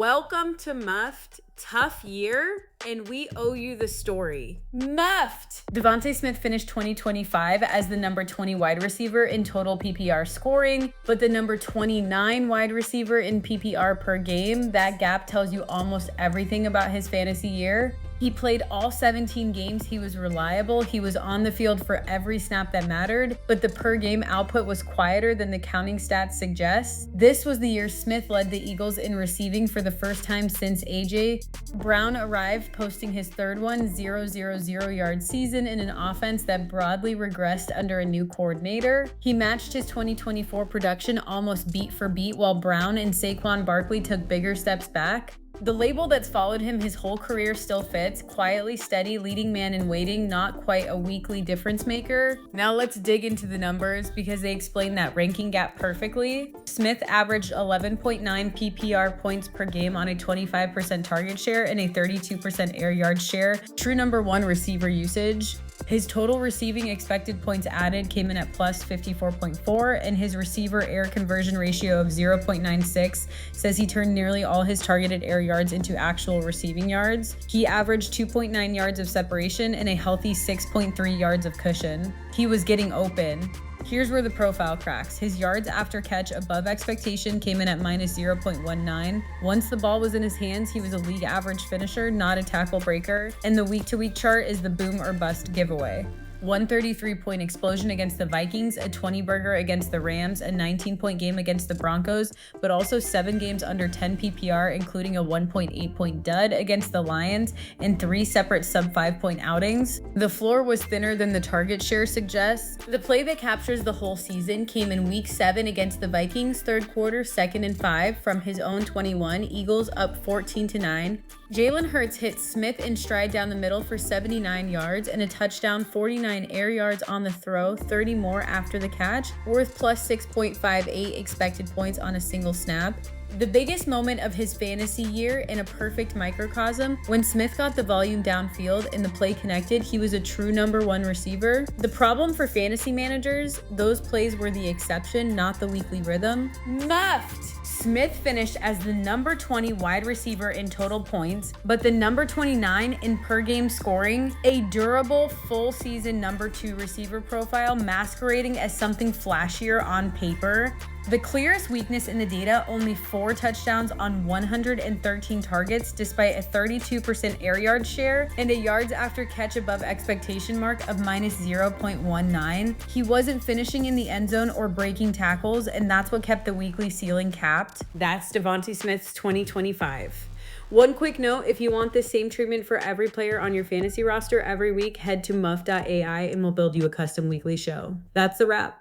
Welcome to Muffed. Tough year, and we owe you the story. Muffed! DeVonta Smith finished 2025 as the number 20 wide receiver in total PPR scoring, but the number 29 wide receiver in PPR per game. That gap tells you almost everything about his fantasy year. He played all 17 games. He was reliable. He was on the field for every snap that mattered, but the per game output was quieter than the counting stats suggest. This was the year Smith led the Eagles in receiving for the first time since AJ Brown arrived, posting his third 0-0-0 yard season in an offense that broadly regressed under a new coordinator. He matched his 2024 production almost beat for beat, while Brown and Saquon Barkley took bigger steps back. The label that's followed him his whole career still fits: quietly steady, leading man in waiting, not quite a weekly difference maker. Now let's dig into the numbers because they explain that ranking gap perfectly. Smith averaged 11.9 PPR points per game on a 25% target share and a 32% air yard share, true number one receiver usage. His total receiving expected points added came in at plus 54.4, and his receiver air conversion ratio of 0.96 says he turned nearly all his targeted air yards into actual receiving yards. He averaged 2.9 yards of separation and a healthy 6.3 yards of cushion. He was getting open. Here's where the profile cracks. His yards after catch above expectation came in at minus 0.19. Once the ball was in his hands, he was a league average finisher, not a tackle breaker. And the week-to-week chart is the boom or bust giveaway. 133-point explosion against the Vikings, a 20-burger against the Rams, a 19-point game against the Broncos, but also 7 games under 10 PPR, including a 1.8-point dud against the Lions, and 3 separate sub-5-point outings. The floor was thinner than the target share suggests. The play that captures the whole season came in Week 7 against the Vikings, third quarter, 2nd and 5, from his own 21, Eagles up 14-9. Jalen Hurts hit Smith in stride down the middle for 79 yards and a touchdown, 49 air yards on the throw, 30 more after the catch, worth plus 6.58 expected points on a single snap. The biggest moment of his fantasy year in a perfect microcosm, when Smith got the volume downfield and the play connected, he was a true number one receiver. The problem for fantasy managers, those plays were the exception, not the weekly rhythm. Muffed! Smith finished as the number 20 wide receiver in total points, but the number 29 in per game scoring, a durable full season number 2 receiver profile masquerading as something flashier on paper. The clearest weakness in the data, only 4 touchdowns on 113 targets despite a 32% air yard share and a yards after catch above expectation mark of minus 0.19. He wasn't finishing in the end zone or breaking tackles, and that's what kept the weekly ceiling capped. That's DeVonta Smith's 2025. One quick note, if you want the same treatment for every player on your fantasy roster every week, head to muff.ai and we'll build you a custom weekly show. That's the wrap.